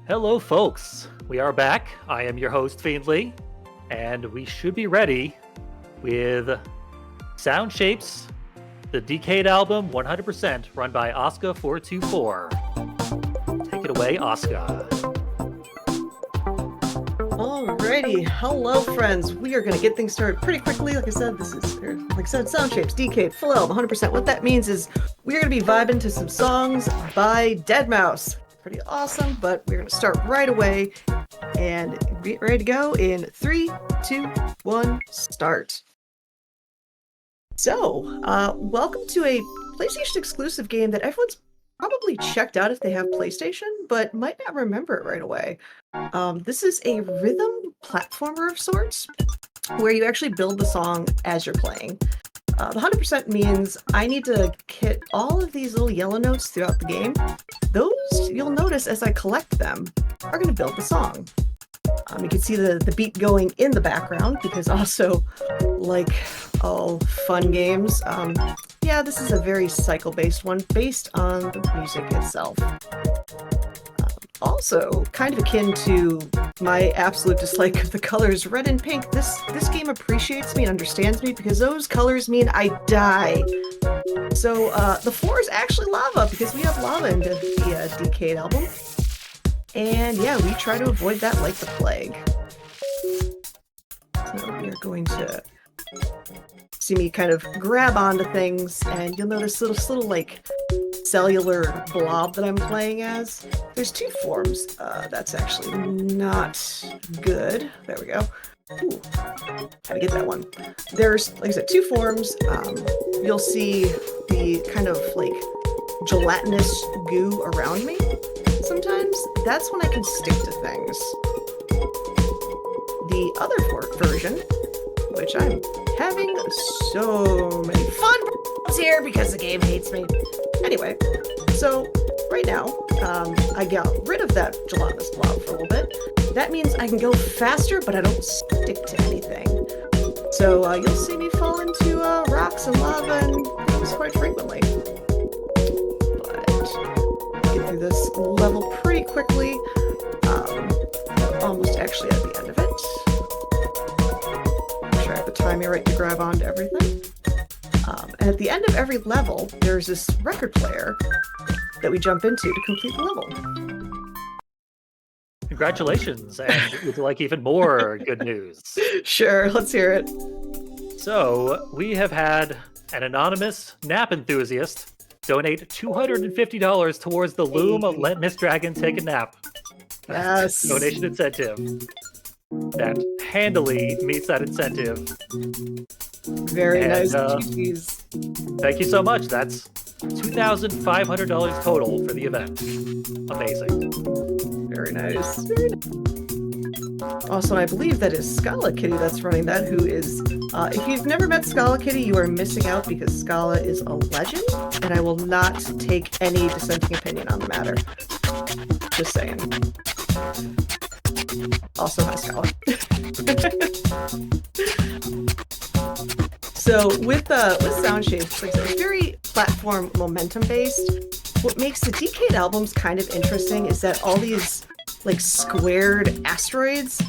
Hello, folks. We are back. I am your host, Fiendly, and we should be ready with Sound Shapes, the Decade album 100%, run by Asuka424. Take it away, Asuka. Alrighty, hello friends. We are going to get things started pretty quickly. Like I said, Sound Shapes, Decade, full album, 100%. What that means is we're going to be vibing to some songs by Deadmau5. Pretty awesome, but we're going to start right away and be ready to go in 3, 2, 1, start. So, welcome to a PlayStation exclusive game that everyone's probably checked out if they have PlayStation, but might not remember it right away. This is a rhythm platformer of sorts, where you actually build the song as you're playing. The 100% means I need to hit all of these little yellow notes throughout the game. Those, you'll notice as I collect them, are going to build the song. You can see the beat going in the background, because also, like all fun games, yeah, this is a very cycle-based one, based on the music itself. Also, kind of akin to my absolute dislike of the colors red and pink, this game appreciates me and understands me, because those colors mean I die. So the floor is actually lava, because we have lava in the Decade album. And yeah, we try to avoid that like the plague. So we're going to see me kind of grab onto things, and you'll notice this little like cellular blob that I'm playing as. There's two forms. That's actually not good. There we go. Ooh, how to get that one. There's, like I said, two forms. You'll see the kind of like gelatinous goo around me. Sometimes that's when I can stick to things. The other version, which I'm having so many fun here because the game hates me. Anyway, so right now, I got rid of that gelatinous blob for a little bit. That means I can go faster, but I don't stick to anything. So you'll see me fall into rocks and lava and things quite frequently. But get through this level pretty quickly. Almost actually at the end of it. Make sure I have the timing right to grab onto everything. And at the end of every level, there's this record player that we jump into to complete the level. Congratulations, and would you like even more good news? Sure, let's hear it. So, we have had an anonymous nap enthusiast donate $250 towards the Loom of Let Miss Dragon Take a Nap. Yes. Donation incentive. That handily meets that incentive. Very nice. Thank you so much. That's $2,500 total for the event. Amazing. Very nice. Very nice. Also, I believe that is Scala Kitty that's running that, who is, if you've never met Scala Kitty, you are missing out, because Scala is a legend, and I will not take any dissenting opinion on the matter. Just saying. Also, hi Scala. So with Sound Shapes, like I said, it's very platform momentum based. What makes the Decade albums kind of interesting is that all these like squared asteroids,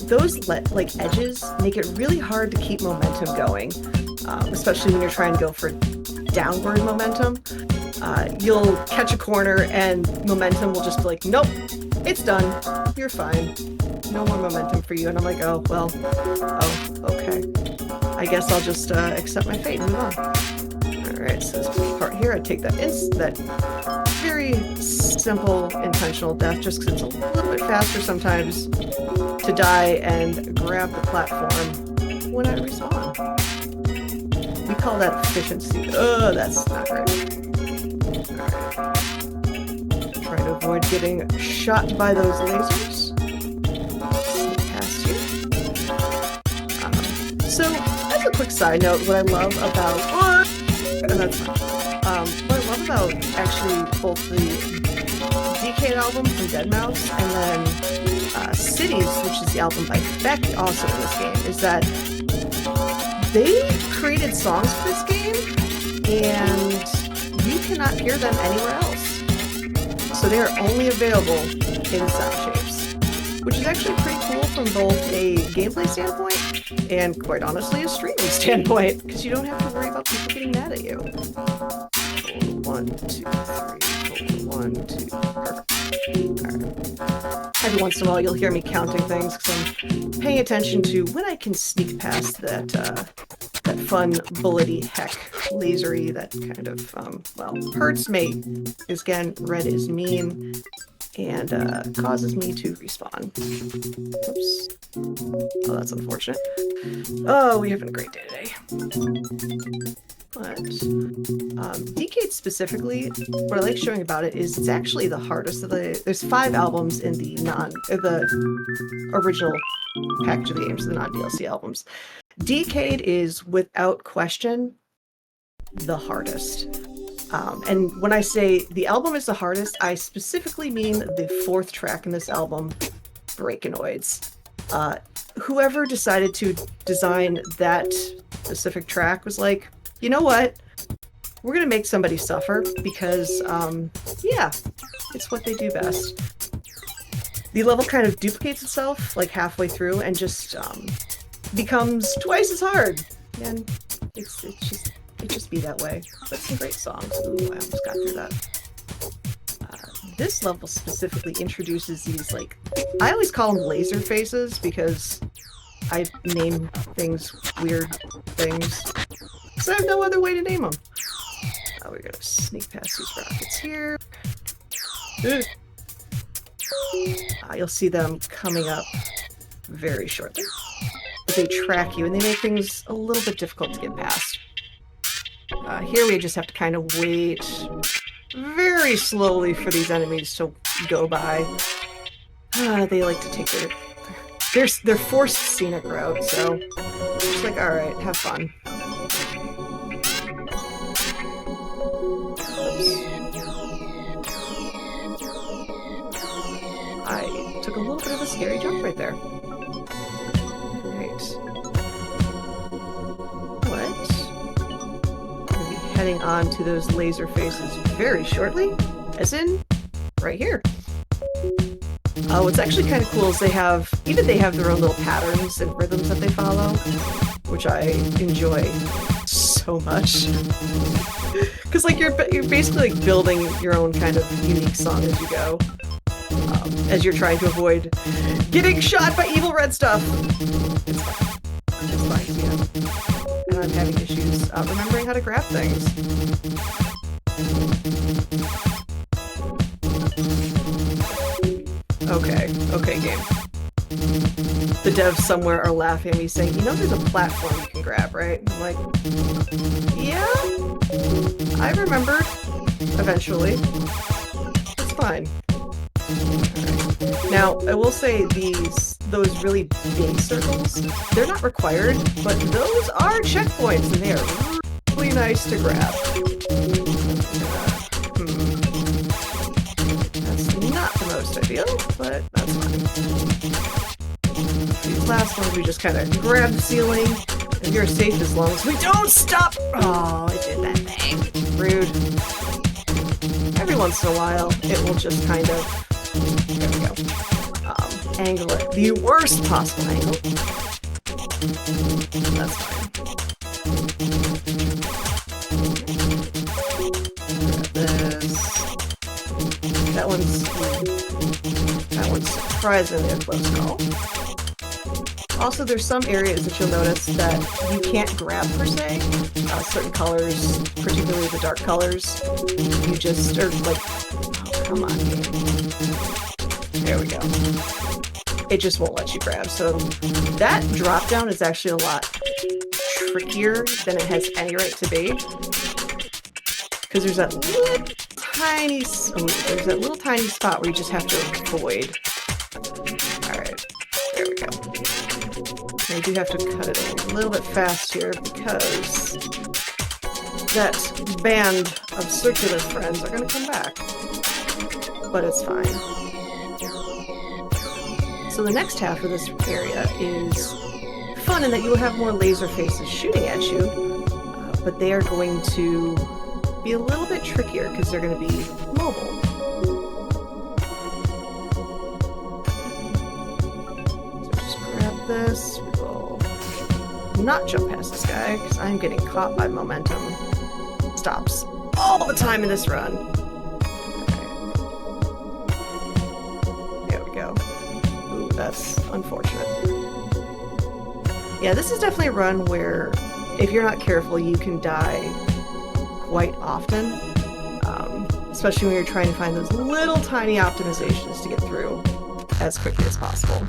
those like edges make it really hard to keep momentum going, especially when you're trying to go for downward momentum. You'll catch a corner and momentum will just be like, nope, it's done, you're fine, no more momentum for you. And I'm like, oh well, oh okay, I guess I'll just accept my fate and move on. Alright, so this part here, I take that very simple intentional death, just because it's a little bit faster sometimes to die and grab the platform when I respawn. We call that efficiency. Oh, that's not great. Alright. Trying to avoid getting shot by those lasers. Past you. So, as a quick side note, what I love about actually both the Decade album from Deadmau5 and then Cities, which is the album by Beck, also in this game, is that they created songs for this game and you cannot hear them anywhere else. So they are only available in sound shapes, which is actually pretty cool from both a gameplay standpoint and, quite honestly, a streaming standpoint, because you don't have to worry about people getting mad at you. 1, 2, 3, 4, 1, 2. Perfect. Alright. Every once in a while, you'll hear me counting things because I'm paying attention to when I can sneak past that that fun bullety heck lasery that kind of hurts me. Because again, red is mean and causes me to respawn. Oops. Oh, that's unfortunate. Oh, we're having a great day today. But Decade specifically, what I like showing about it is it's actually the hardest of the. There's 5 albums in the the original package of the games, the non-DLC albums. Decade is without question the hardest. And when I say the album is the hardest, I specifically mean the 4th track in this album, Breakanoids. Whoever decided to design that specific track was like, you know what? We're going to make somebody suffer because, yeah, it's what they do best. The level kind of duplicates itself like halfway through and just becomes twice as hard. And it just be that way. But some great songs. Ooh, I almost got through that. This level specifically introduces these, like, I always call them laser faces because I name things weird things. So I have no other way to name them. We're gonna sneak past these rockets here. You'll see them coming up very shortly. They track you and they make things a little bit difficult to get past. Here we just have to kind of wait very slowly for these enemies to go by. They like to take their forced scenic route, so it's like, alright, have fun. I took a little bit of a scary jump right there. Right. What? We'll be heading on to those laser faces very shortly, as in right here. What's actually kind of cool is they have their own little patterns and rhythms that they follow, which I enjoy so much. Because like you're basically like building your own kind of unique song as you go, as you're trying to avoid getting shot by evil red stuff. It's fine. It's fine, yeah. And I'm having issues remembering how to grab things. Okay, game. The devs somewhere are laughing at me saying, you know there's a platform you can grab, right? I'm like, yeah, I remembered. Eventually. It's fine. Right. Now, I will say those really big circles, they're not required, but those are checkpoints and they are really nice to grab. That's not the most ideal, but that's fine. These last ones, we just kind of grab the ceiling, and you're safe as long as we don't stop! Oh, it did that thing. Rude. Every once in a while, it will just kind of, there we go, angle it the worst possible angle. That's fine. Grab this. That one's surprisingly a close call. Also, there's some areas that you'll notice that you can't grab per se. Certain colors, particularly the dark colors, you just are like, oh, come on, game. There we go. It just won't let you grab. So that drop down is actually a lot trickier than it has any right to be. Because there's that little tiny spot where you just have to avoid. Alright, there we go. I do have to cut it a little bit fast here because that band of circular friends are going to come back. But it's fine. So the next half of this area is fun in that you will have more laser faces shooting at you, but they are going to be a little bit trickier because they're going to be mobile. like this. We'll not jump past this guy because I'm getting caught by momentum stops all the time in this run. Okay. There we go. Ooh, that's unfortunate. Yeah, this is definitely a run where if you're not careful, you can die quite often. Especially when you're trying to find those little tiny optimizations to get through as quickly as possible.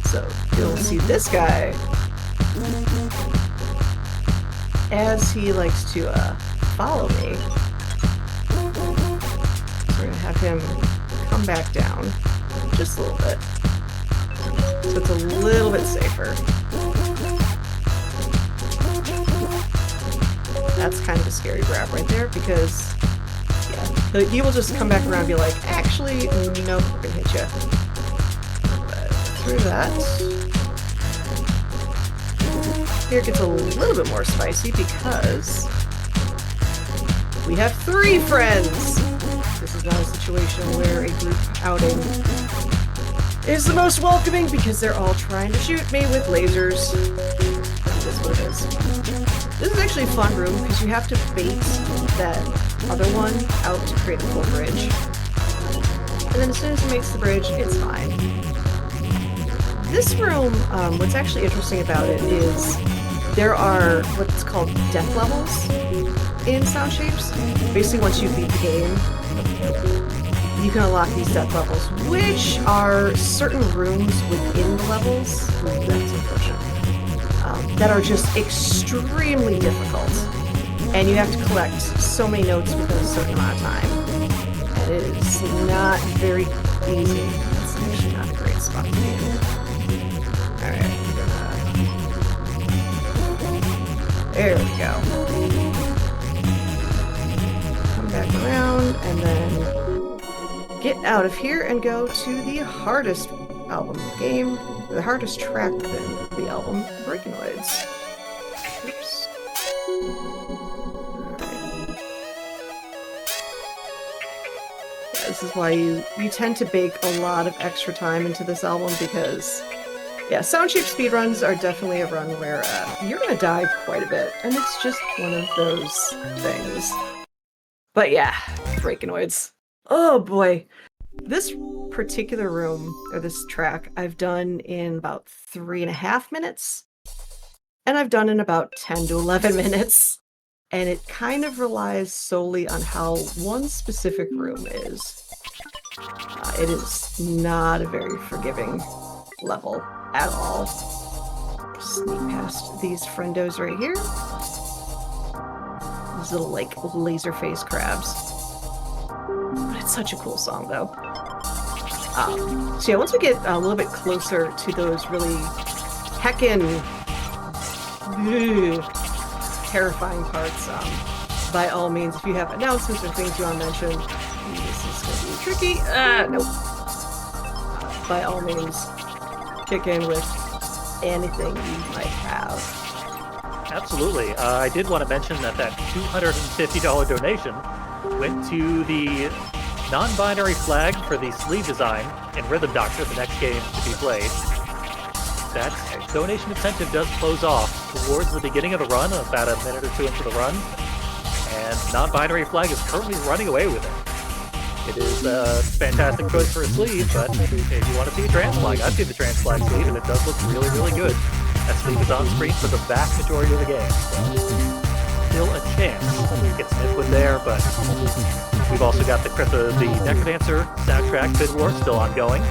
So you'll see this guy, as he likes to follow me, we're going to have him come back down just a little bit. So it's a little bit safer. That's kind of a scary grab right there because he will just come back around and be like, actually, nope, we're gonna hit you. But through that. Here it gets a little bit more spicy because we have 3 friends. This is not a situation where a group outing is the most welcoming because they're all trying to shoot me with lasers. That's what it is. This is actually a fun room because you have to bait that other one out to create a full bridge. And then as soon as it makes the bridge, it's fine. This room, what's actually interesting about it is there are what's called death levels in Sound Shapes. Basically, once you beat the game, you can unlock these death levels, which are certain rooms within the levels. Ooh, that's unfortunate. That are just extremely difficult. And you have to collect so many notes within a certain amount of time. And it is not very easy. It's actually not a great spot to be in. Alright, there we go. Come back around and then get out of here and go to the hardest album game, the hardest track within the album, Breakinoids. Oops. This is why you tend to bake a lot of extra time into this album because, yeah, Sound Shape speedruns are definitely a run where you're going to die quite a bit, and it's just one of those things. But yeah, Breakinoids. Oh boy. This particular room, or this track, I've done in about 3.5 minutes, and I've done in about 10 to 11 minutes. And it kind of relies solely on how one specific room is. It is not a very forgiving level at all. Sneak past these friendos right here. These little, like, laser face crabs. But it's such a cool song, though. So yeah, once we get a little bit closer to those really heckin' terrifying parts, by all means, if you have announcements or things you want to mention, this is going to be tricky. Nope. By all means, kick in with anything you might have. Absolutely. I did want to mention that $250 donation went to the non-binary flag for the sleeve design in Rhythm Doctor, the next game to be played. That donation incentive does close off towards the beginning of the run, about a minute or two into the run, and non-binary flag is currently running away with it. It is a fantastic choice for a sleeve, but if you want to see a trans flag, I've seen the trans flag sleeve, and it does look really, really good. That sleeve is on screen for the vast majority of the game, so still a chance you get sniffed with there, but we've also got the Necrodancer soundtrack Bid War still ongoing.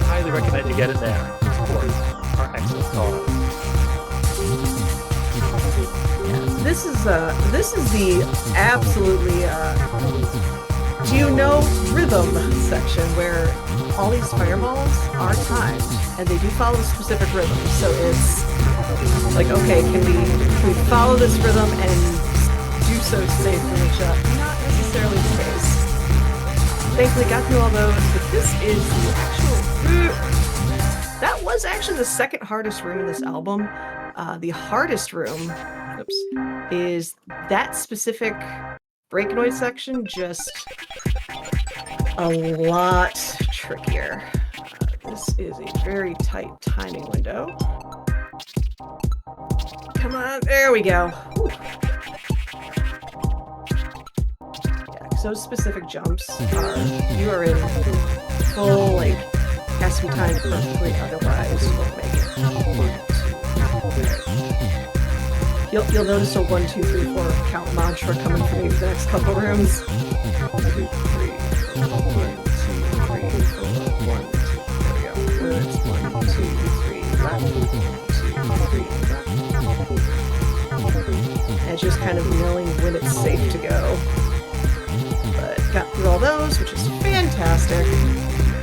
Highly recommend you get in there to support our excellent cause. This is the absolutely do you know rhythm section where all these fireballs are timed and they do follow a specific rhythm. So it's like, okay, can we follow this rhythm and do so safely? Which not necessarily the case. Thankfully got through all those, but this is the actual. That was actually the second hardest room in this album. The hardest room, is that specific Breakinoid section, just a lot trickier. This this is a very tight timing window. Come on, there we go. Whew. Yeah, because those specific jumps you are in full, like, has to be timed perfectly, otherwise you won't make it. You'll notice a 1, 2, 3, 4 count mantra coming from you for the next couple rooms. 1, 2, 3, 4, 1, 2, 3, 4, 1, 2. There we go. Words 1, 2, 3, left. 1, 2, 3, left. And it's just kind of knowing when it's safe to go. But got through all those, which is fantastic.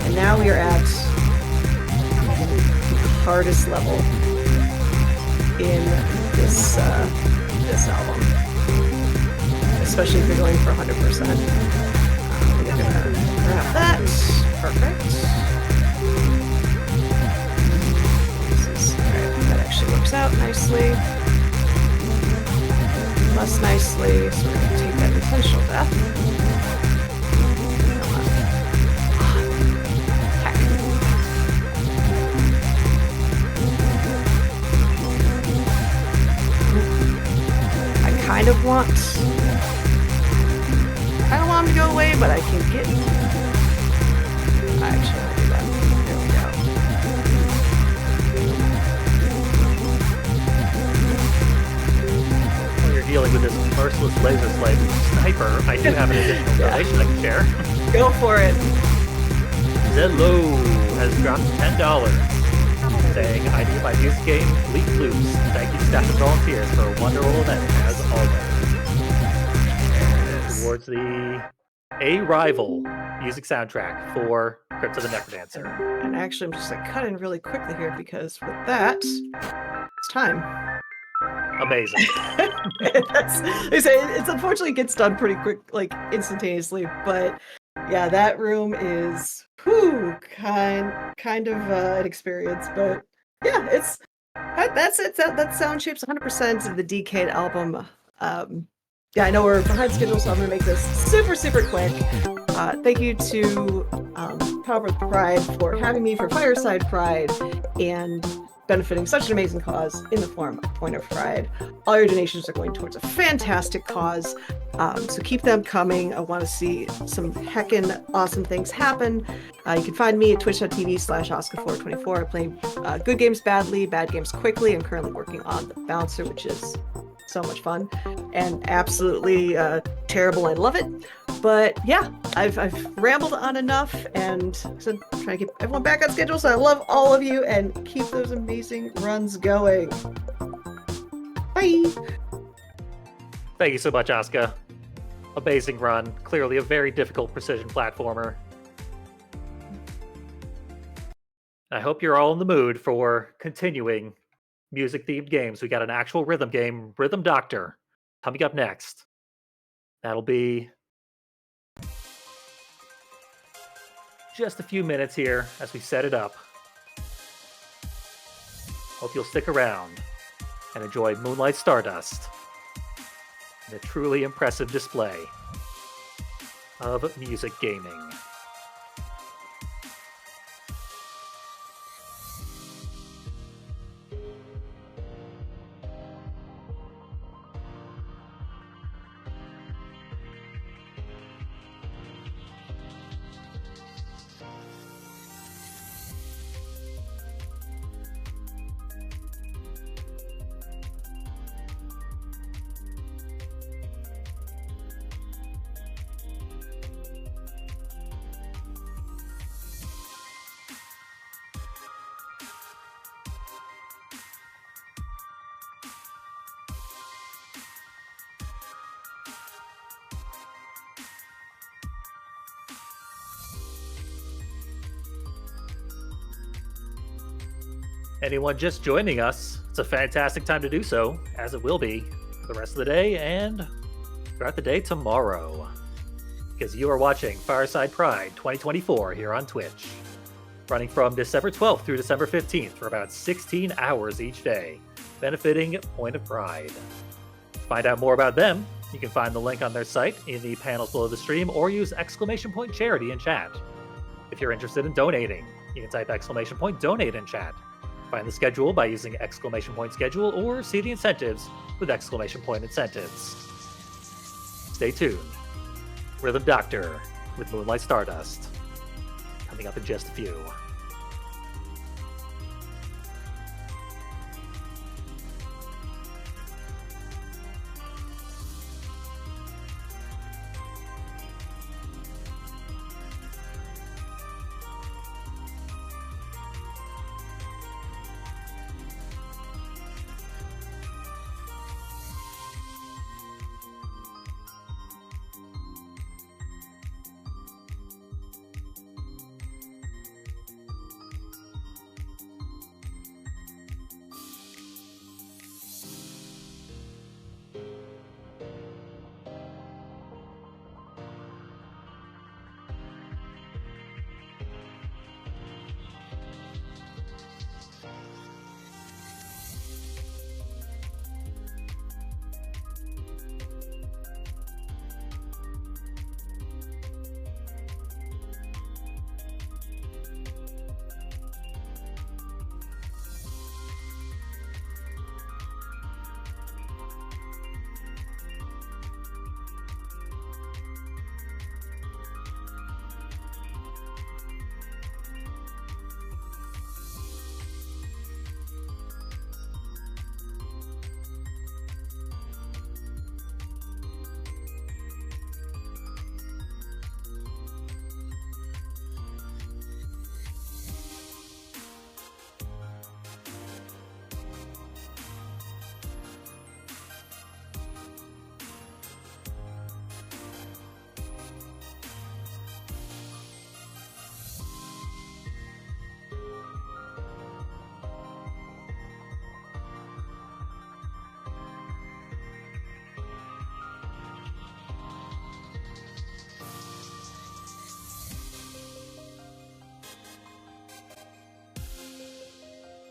And now we are at the hardest level in this album, especially if you're going for 100%. We're gonna grab that. Perfect. Alright, that actually works out nicely. Less nicely, so we're gonna take that intentional death. I kind of want him to go away, but I can get. Actually, I'll do that. There we go. While you're dealing with this merciless laser slave sniper, I do have an additional donation I can share. Go for it. Zello has dropped $10, saying, I need my music game, Leap Loops. Thank you, staff and volunteers, for a wonderful event, as always. Towards the A Rival music soundtrack for Crypt of the Necrodancer. And actually, I'm just like cut in really quickly here because with that, it's time. Amazing. They say it's unfortunately gets done pretty quick, like instantaneously. But yeah, that room is kind of an experience. But yeah, that's it. That sound shapes 100% of the Decade album. Yeah, I know we're behind schedule, so I'm going to make this super, super quick. Thank you to Power of Pride for having me for Fireside Pride and benefiting such an amazing cause in the form of Point of Pride. All your donations are going towards a fantastic cause, so keep them coming. I want to see some heckin' awesome things happen. You can find me at twitch.tv/Asuka424. I play good games badly, bad games quickly. I'm currently working on The Bouncer, which is so much fun and absolutely terrible. I love it. But yeah, I've rambled on enough and so trying to keep everyone back on schedule. So I love all of you and keep those amazing runs going. Bye. Thank you so much, Asuka. Amazing run. Clearly a very difficult precision platformer. I hope you're all in the mood for continuing music-themed games. We got an actual rhythm game, Rhythm Doctor, coming up next. That'll be just a few minutes here as we set it up. Hope you'll stick around and enjoy Moonlight Stardust and a truly impressive display of music gaming. Anyone just joining us, it's a fantastic time to do so, as it will be for the rest of the day and throughout the day tomorrow. Because you are watching Fireside Pride 2024 here on Twitch, running from December 12th through December 15th for about 16 hours each day, benefiting Point of Pride. To find out more about them, you can find the link on their site in the panels below the stream or use !charity in chat. If you're interested in donating, You can type !donate in chat. Find the schedule by using !schedule or see the incentives with !incentives. Stay tuned. Rhythm Doctor with Moonlight Stardust. Coming up in just a few.